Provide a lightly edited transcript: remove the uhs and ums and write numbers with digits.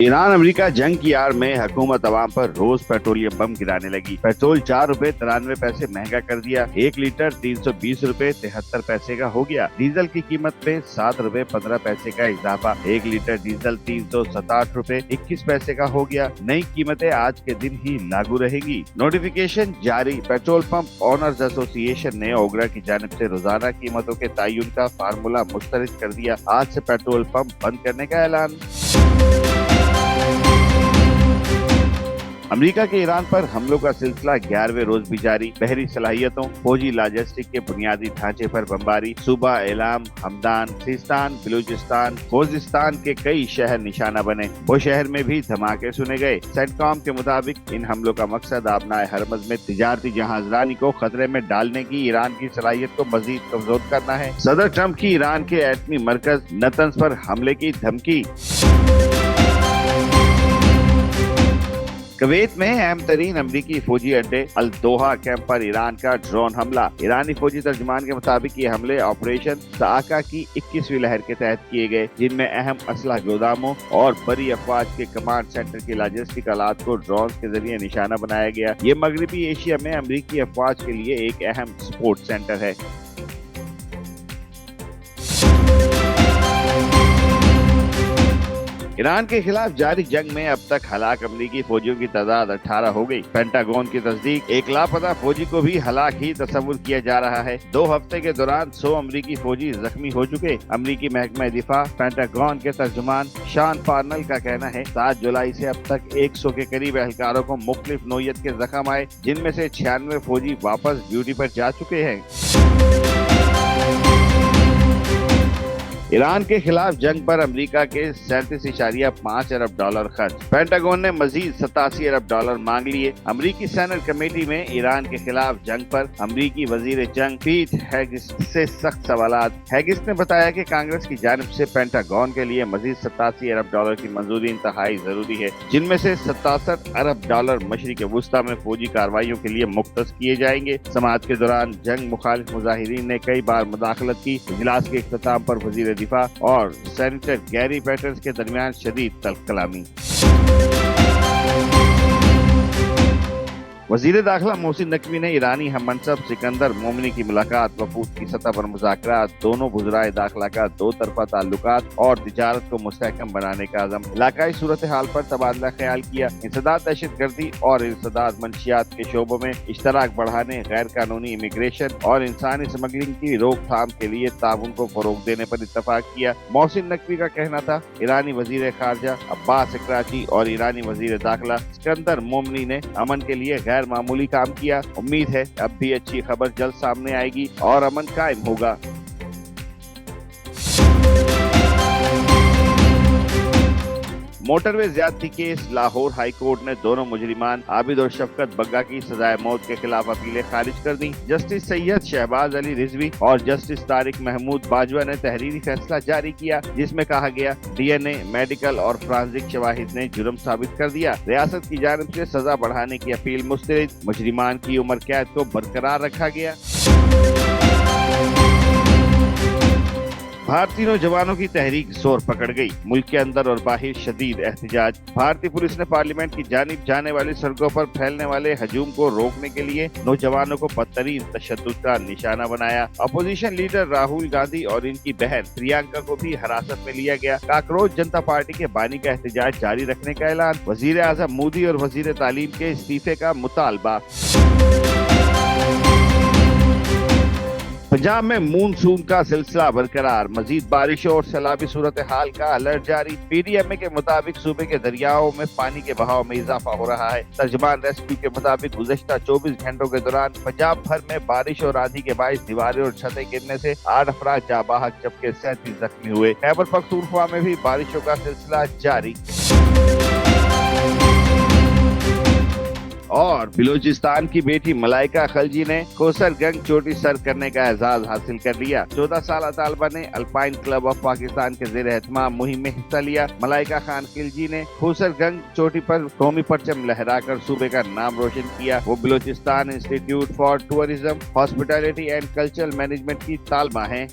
Iran America जंग की आड़ में हुकूमत अवाम पर रोज पेट्रोलियम बम गिराने लगी। पेट्रोल 4 रुपए 93 पैसे महंगा कर दिया। 1 लीटर 320 रुपए 73 पैसे का हो गया। डीजल की कीमत में 7 रुपए 15 पैसे का इजाफा। 1 लीटर डीजल 367 रुपए 21 पैसे का हो गया। नई कीमतें आज के दिन ही लागू रहेगी। नोटिफिकेशन जारी। पेट्रोल पंप ऑनर्स एसोसिएशन ने ओगरा की जानिब से रोजाना कीमतों के तयन का फार्मूला मुस्तरद कर दिया। आज से पेट्रोल पंप बंद करने का ऐलान। अमेरिका के ईरान पर हमलों का सिलसिला 11वें रोज भी जारी। बहरी सलाहियतों, फौजी लॉजिस्टिक के बुनियादी ढांचे पर बमबारी। सूबा एलाम, हमदान, सिस्तान, बलूचिस्तान, खोजिस्तान के कई शहर निशाना बने। वो शहर में भी धमाके सुने गए। सेंटकॉम के मुताबिक इन हमलों का मकसद आबनाए हरमज में तिजारती जहाजरानी को खतरे में डालने की ईरान की सलाहियत को मजीद कमजोर करना है। सदर ट्रंप की ईरान के एटमी मरकज नतंज पर हमले की धमकी। कुवैत में अहम तरीन अमरीकी फौजी अड्डे अल दोहा कैंप पर ईरान का ड्रोन हमला। ईरानी फौजी तर्जुमान के मुताबिक ये हमले ऑपरेशन साका की 21वीं लहर के तहत किए गए, जिनमें अहम असलह गोदामों और बड़ी अफवाज के कमांड सेंटर की लॉजिस्टिक आलात को ड्रोन के जरिए निशाना बनाया गया। ये मगरबी एशिया में अमरीकी अफवाज के लिए एक अहम सपोर्ट सेंटर है। ईरान के खिलाफ जारी जंग में अब तक हलाक अमरीकी फौजियों की तादाद 18 हो गई। पेंटागन की तस्दीक एक लापता फौजी को भी हलाक ही तस्वुर किया जा रहा है। 2 हफ्ते के दौरान 100 अमरीकी फौजी जख्मी हो चुके। अमरीकी महकमा दिफा पेंटागन के तर्जुमान शान पार्नल का कहना है 7 जुलाई से अब तक 100 के करीब एहलकारों को मुख्तलिफ नौयत के जख्म आए, जिनमें से 96 फौजी वापस ड्यूटी पर जा चुके हैं। ईरान के खिलाफ जंग पर अमेरिका के 37.5 अरब डॉलर खर्च। पेंटागन ने मजीद 87 अरब डॉलर मांग लिए। अमरीकी सेनेट कमेटी में ईरान के खिलाफ जंग पर अमरीकी वजीर जंग पीट हेगिस से सख्त सवालात। हेगिस ने बताया कि कांग्रेस की जानिब से पेंटागन के लिए मजीद 87 अरब डॉलर की मंजूरी इंतहाई जरूरी है, जिनमें से 67 अरब डॉलर मशरिक वुस्ता में फौजी कार्रवाइयों के लिए मुख्तस किए जाएंगे। समाअत के दौरान जंग मुखालिफ मुजाहिरीन ने कई बार मुदाखलत की। इजलास के इख्तिताम पर वजीर दिफा और सेनेटर गैरी पैटर्स के दरमियान शदीद तल्ख कलामी। वजीर दाखिला मोहसिन नकवी ने ईरानी हम मनसब सिकंदर मोमिनी की मुलाकात, वफूद की सतह पर मुज़ाकरात, दोनों वज़राए दाखिला का 2 तरफ़ा ताल्लुकात और तिजारत को मुस्तहकम बनाने का अज़म, इलाकाई सूरत हाल पर तबादला ख्याल किया। इंसदाद दहशतगर्दी और इंसदाद मंशियात के शोबों में इश्तराक बढ़ाने, गैर कानूनी इमिग्रेशन और इंसानी स्मगलिंग की रोकथाम के लिए ताउन को फरोग देने पर इत्तफाक किया। मोहसिन नकवी का कहना था ईरानी वजीर खारजा अब्बास कराची और ईरानी वजीर दाखिला सिकंदर मोमिनी ने अमन के लिए गैर मामूली काम किया। उम्मीद है अब भी अच्छी खबर जल्द सामने आएगी और अमन कायम होगा। मोटरवे ज्यादती केस। लाहौर हाई कोर्ट ने दोनों मुजरिमान आबिद और शफकत बग्गा की सजाए मौत के खिलाफ अपीलें खारिज कर दी। जस्टिस सैयद शहबाज अली रिजवी और जस्टिस तारिक महमूद बाजवा ने तहरीरी फैसला जारी किया, जिसमें कहा गया डीएनए, मेडिकल और फ्रांसिक शवाहिद ने जुर्म साबित कर दिया। रियासत की जानिब से सजा बढ़ाने की अपील मुस्तरद। मुजरिमान की उम्र कैद को बरकरार रखा गया। भारतीय नौजवानों की तहरीक जोर पकड़ गई। मुल्क के अंदर और बाहर शदीद एहतजाज। भारतीय पुलिस ने पार्लियामेंट की जानिब जाने वाली सड़कों पर फैलने वाले हजूम को रोकने के लिए नौजवानों को बदतरीन तशद्दुद का निशाना बनाया। अपोजिशन लीडर राहुल गांधी और इनकी बहन प्रियंका को भी हिरासत में लिया गया। काकरोच जनता पार्टी के बानी का एहतजाज जारी रखने का ऐलान। वजीर आजम मोदी और वजीर तालीम के इस्तीफे का मुतालबा। पंजाब में मानसून का सिलसिला बरकरार। मजीद बारिशों और सैलाबी सूरत हाल का अलर्ट जारी। पीडीएमए के मुताबिक सूबे के दरियाओं में पानी के बहाव में इजाफा हो रहा है। तर्जमान रेस्क्यू के मुताबिक गुज़श्ता 24 घंटों के दौरान पंजाब भर में बारिश और आंधी के बायस दीवारें और छतें गिरने से 8 अफराद जाबाहक जबकि 37 जख्मी हुए। खैबर पख्तूनख्वा में भी बारिशों का सिलसिला जारी। और बलूचिस्तान की बेटी मलाइका खलजी ने कोसर गंग चोटी सर करने का एजाज हासिल कर लिया। 14 साल तालबा ने अल्पाइन क्लब ऑफ पाकिस्तान के ज़ेर एहतमाम मुहिम में हिस्सा लिया। मलाइका खान खिलजी ने कोसर गंग चोटी पर कौमी परचम लहराकर सूबे का नाम रोशन किया। वो Balochistan institute for tourism, hospitality and cultural management की तालबा हैं।